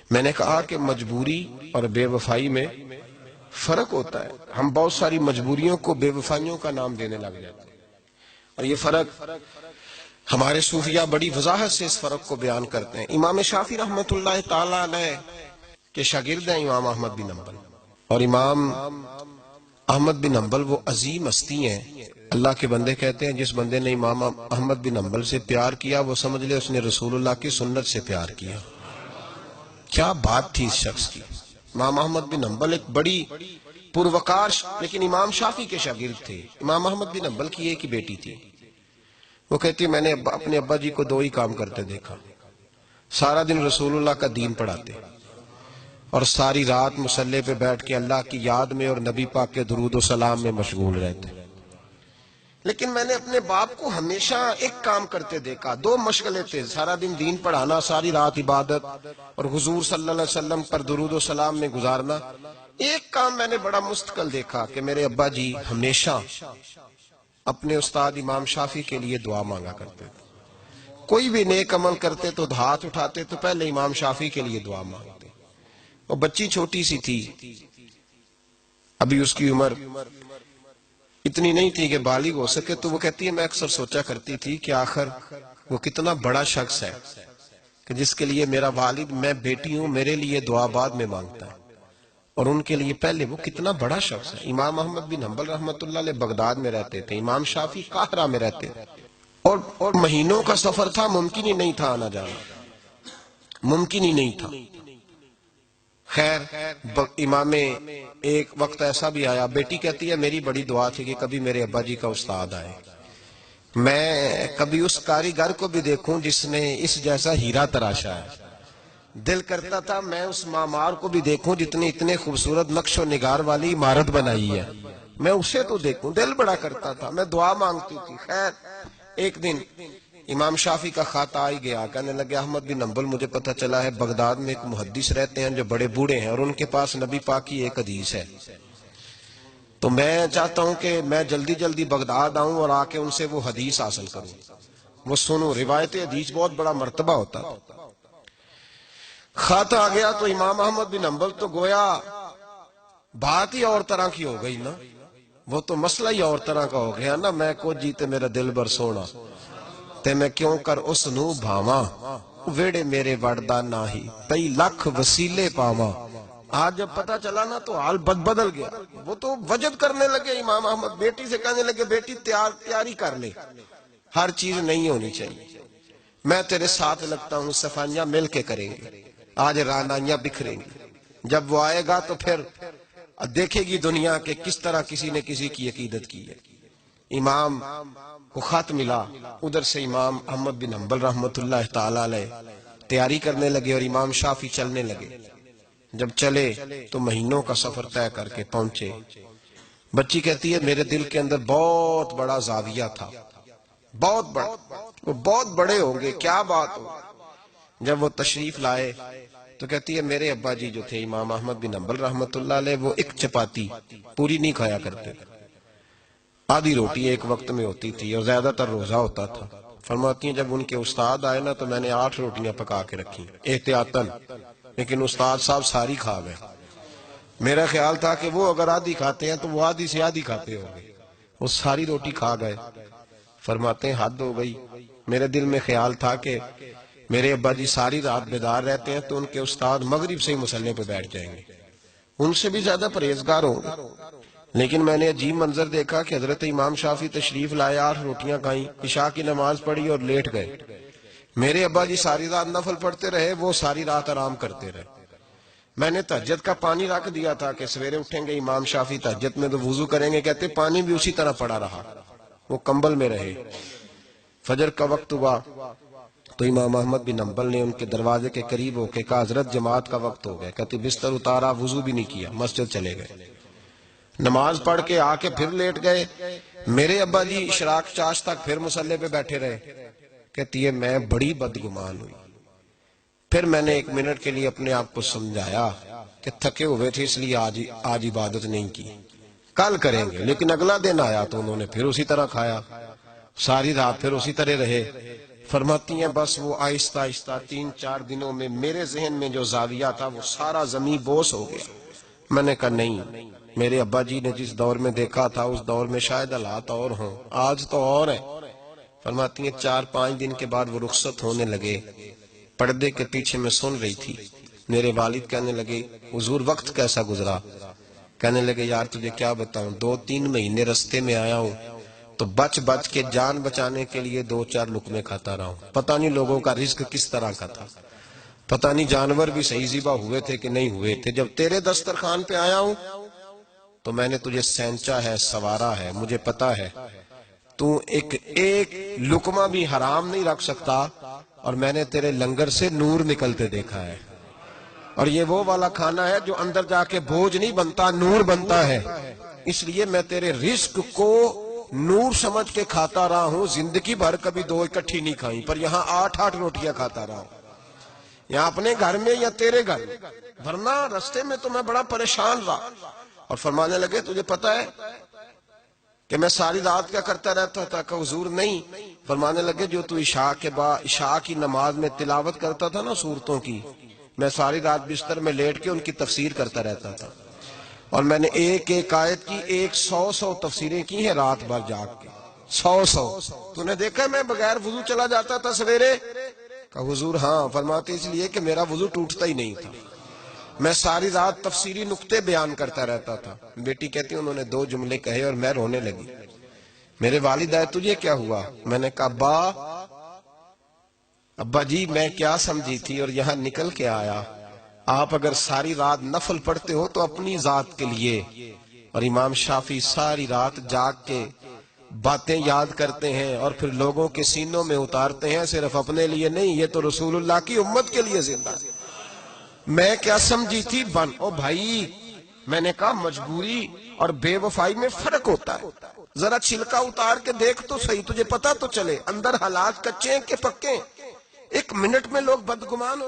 میں نے کہا کہ مجبوری اور بے وفائی میں فرق ہوتا ہے. ہم بہت ساری مجبوریوں کو بے وفائیوں کا نام دینے لگ جاتے ہیں، اور یہ فرق ہمارے صوفیاء بڑی وضاحت سے اس فرق کو بیان کرتے ہیں. امام شافعی رحمۃ اللہ تعالی علیہ کے شاگرد ہیں امام احمد بن حنبل، اور امام احمد بن حنبل وہ عظیم ہستی ہیں. اللہ کے بندے کہتے ہیں جس بندے نے امام احمد بن حنبل سے پیار کیا وہ سمجھ لے اس نے رسول اللہ کی سنت سے پیار کیا. کیا بات تھی اس شخص کی. امام احمد بن حنبل ایک بڑی پروقار لیکن امام شافعی کے شاگرد تھے. امام احمد بن حنبل کی ایک ہی بیٹی تھی. وہ کہتی ہے میں نے اپنے ابا جی کو 2 ہی کام کرتے دیکھا، سارا دن رسول اللہ کا دین پڑھاتے اور ساری رات مصلی پہ بیٹھ کے اللہ کی یاد میں اور نبی پاک کے درود و سلام میں مشغول رہتے. لیکن میں نے اپنے باپ کو ہمیشہ ایک کام کرتے دیکھا، 2 مشغلے تھے، سارا دن دین پڑھانا، ساری رات عبادت اور حضور صلی اللہ علیہ وسلم پر درود و سلام میں گزارنا. ایک کام میں نے بڑا مستقل دیکھا کہ میرے ابا جی ہمیشہ اپنے استاد امام شافعی کے لیے دعا مانگا کرتے تھے. کوئی بھی نیک عمل کرتے تو ہاتھ اٹھاتے تو پہلے امام شافعی کے لیے دعا مانگتے. اور بچی چھوٹی سی تھی، ابھی اس کی عمر اتنی نہیں تھی کہ بالغ ہو سکے، تو وہ کہتی ہے میں اکثر سوچا کرتی تھی کہ آخر وہ کتنا بڑا شخص ہے کہ جس کے لیے میرا والد، میں بیٹی ہوں، میرے لیے دعا بعد میں مانگتا ہے، اور ان کے لیے پہلے وہ کتنا بڑا شخص ہے. امام احمد بن حنبل رحمۃ اللہ علیہ بغداد میں رہتے تھے، امام شافعی قاہرہ میں رہتے تھے، اور مہینوں کا سفر تھا، ممکن ہی نہیں تھا آنا جانا، ممکن ہی نہیں تھا. خیر امام ایک وقت ایسا بھی آیا، بیٹی کہتی ہے میری بڑی دعا تھی کہ کبھی میرے ابا جی کا استاد آئے، میں کبھی اس کاریگر کو بھی دیکھوں جس نے اس جیسا ہیرا تراشا ہے. دل کرتا تھا میں اس معمار کو بھی دیکھوں جس نے اتنے خوبصورت نقش و نگار والی عمارت بنائی ہے، میں اسے تو دیکھوں. دل بڑا کرتا تھا، میں دعا مانگتی تھی. خیر ایک دن امام شافعی کا خط آ ہی گیا، کہنے لگے احمد بن حنبل مجھے پتہ چلا ہے بغداد میں ایک محدث رہتے ہیں جو بڑے بوڑھے ہیں اور ان کے پاس نبی پاک کی ایک حدیث ہے، تو میں چاہتا ہوں کہ میں جلدی جلدی بغداد آؤں اور آ کے ان سے وہ حدیث حاصل کروں، وہ سنوں. روایت حدیث بہت بڑا مرتبہ ہوتا تھا. خط آ گیا تو امام احمد بن حنبل تو گویا بات ہی اور طرح کی ہو گئی نا، وہ تو مسئلہ ہی اور طرح کا ہو گیا نا. میں کو جیتے میرا دل بر سونا تے میں کیوں کر اس نو بھاواں، ویڑے میرے وڑدا ناہی کئی لاکھ وسیلے پاواں. آج جب پتہ چلا نا تو حال بدل گیا. وہ تو وجد کرنے لگے امام احمد، بیٹی سے کہنے لگے بیٹی تیاری کر لے، ہر چیز نہیں ہونی چاہیے، میں تیرے ساتھ لگتا ہوں، صفائیاں مل کے کریں گے، آج رانائیاں بکھریں گی. جب وہ آئے گا تو پھر دیکھے گی دنیا کہ کس طرح کسی نے کسی کی عقیدت کی ہے. امام کو خط ملا، ادھر سے امام احمد بن حنبل رحمۃ اللہ تعالی علیہ تیاری کرنے لگے اور امام شافعی چلنے لگے. جب چلے تو مہینوں کا سفر طے کر کے پہنچے. بچی کہتی ہے میرے دل کے اندر بہت بڑا زاویہ تھا، بہت بڑا، وہ بہت بڑے ہوں گے، کیا بات ہو. جب وہ تشریف لائے تو کہتی ہے میرے ابا جی جو تھے امام احمد بن حنبل رحمۃ اللہ علیہ وہ ایک چپاتی پوری نہیں کھایا کرتے تھے، آدھی روٹی ایک وقت میں ہوتی تھی اور زیادہ تر روزہ ہوتا تھا. فرماتی ہیں جب ان کے استاد آئے نا تو میں نے 8 روٹیاں پکا کے رکھی احتیاطاً، لیکن استاد صاحب ساری کھا گئے. میرا خیال تھا کہ وہ اگر آدھی کھاتے ہیں تو وہ آدھی سے آدھی کھاتے ہوں گے، وہ ساری روٹی کھا گئے. فرماتے ہیں حد ہو گئی، میرے دل میں خیال تھا کہ میرے ابا جی ساری رات بیدار رہتے ہیں تو ان کے استاد مغرب سے ہی مصلی پہ بیٹھ جائیں گے، ان سے بھی زیادہ پرہیزگار ہوں گے. لیکن میں نے عجیب منظر دیکھا کہ حضرت امام شافعی تشریف لائے، 8 روٹیاں کھائیں، عشاء کی نماز پڑھی اور لیٹ گئے. میرے ابا جی ساری رات نفل پڑھتے رہے، وہ ساری رات آرام کرتے رہے. میں نے تہجد کا پانی رکھ دیا تھا کہ سویرے اٹھیں گے امام شافعی تہجد میں تو وضو کریں گے، کہتے پانی بھی اسی طرح پڑا رہا، وہ کمبل میں رہے. فجر کا وقت ہوا تو امام احمد بن حنبل نے ان کے دروازے کے قریب ہو کے کہا حضرت جماعت کا وقت ہو گیا. کہتے بستر اتارا، وضو بھی نہیں کیا، مسجد چلے گئے، نماز پڑھ کے آ کے پھر لیٹ گئے. میرے ابا جی اشراق چاش تک پھر مصلی پہ بیٹھے رہے. کہتی ہے میں بڑی بدگمان ہوئی. پھر میں نے 1 منٹ کے لیے اپنے آپ کو سمجھایا کہ تھکے ہوئے تھے اس لیے آج عبادت نہیں کی، کل کریں گے. لیکن اگلا دن آیا تو انہوں نے پھر اسی طرح کھایا، ساری رات پھر اسی طرح رہے. فرماتی ہیں بس وہ آہستہ آہستہ 3-4 دنوں میں میرے ذہن میں جو زاویہ تھا وہ سارا زمین بوس ہو گیا۔ میں نے کہا نہیں، میرے ابا جی نے جس دور میں دیکھا تھا اس دور میں شاید حالات اور ہوں، آج تو اور ہے۔ فرماتی ہیں 4-5 دن کے بعد وہ رخصت ہونے لگے، پردے کے پیچھے میں سن رہی تھی، میرے والد کہنے لگے حضور وقت کیسا گزرا؟ کہنے لگے یار تجھے کیا بتاؤں، 2-3 مہینے رستے میں آیا ہوں تو بچ بچ کے جان بچانے کے لیے 2-4 لقمے کھاتا رہا ہوں۔ پتہ نہیں لوگوں کا رزق کس طرح کا تھا، پتہ نہیں جانور بھی صحیح ذبح ہوئے تھے کہ نہیں ہوئے تھے۔ جب تیرے دسترخوان پہ آیا ہوں تو میں نے تجھے سینچا ہے، سوارا ہے، مجھے پتہ ہے تو ایک لقمہ بھی حرام نہیں رکھ سکتا، اور میں نے تیرے لنگر سے نور نکلتے دیکھا ہے، اور یہ وہ والا کھانا ہے جو اندر جا کے بوجھ نہیں بنتا، نور بنتا ہے۔ اس لیے میں تیرے رزق کو نور سمجھ کے کھاتا رہا ہوں، زندگی بھر کبھی 2 اکٹھی نہیں کھائیں، پر یہاں 8-8 روٹیاں کھاتا رہا ہوں، یا اپنے گھر میں یا تیرے گھر میں، ورنہ رستے میں تو میں بڑا پریشان رہا۔ اور فرمانے لگے تجھے پتہ ہے کہ میں ساری رات کیا کرتا رہتا تھا؟ کہ حضور نہیں۔ فرمانے لگے جو تو عشاء کی نماز میں تلاوت کرتا تھا نا سورتوں کی، میں ساری رات بستر میں لیٹ کے ان کی تفسیر کرتا رہتا تھا، اور میں نے ایک ایک آیت کی 100 تفسیریں کی ہیں رات بھر جاگ کے، 100۔ تو نے دیکھا میں بغیر وضو چلا جاتا تھا سویرے؟ کہ حضور ہاں۔ فرماتے اس لیے کہ میرا وضو ٹوٹتا ہی نہیں تھا، میں ساری رات تفسیری نقطے بیان کرتا رہتا تھا۔ بیٹی کہتی انہوں نے 2 جملے کہے اور میں رونے لگی۔ میرے والد آئے تجھے کیا ہوا؟ میں نے کہا ابا جی میں کیا سمجھی تھی اور یہاں نکل کے آیا، آپ اگر ساری رات نفل پڑھتے ہو تو اپنی ذات کے لیے، اور امام شافعی ساری رات جاگ کے باتیں یاد کرتے ہیں اور پھر لوگوں کے سینوں میں اتارتے ہیں، صرف اپنے لیے نہیں، یہ تو رسول اللہ کی امت کے لیے زندہ ہے۔ میں کیا سمجھی تھی او بھائی، میں نے کہا مجبوری اور بے وفائی میں فرق ہوتا ہے، ذرا چھلکا اتار کے دیکھ تو صحیح، تجھے پتا تو چلے اندر حالات کچے ہیں کہ پکے۔ 1 منٹ میں لوگ بدگمان ہو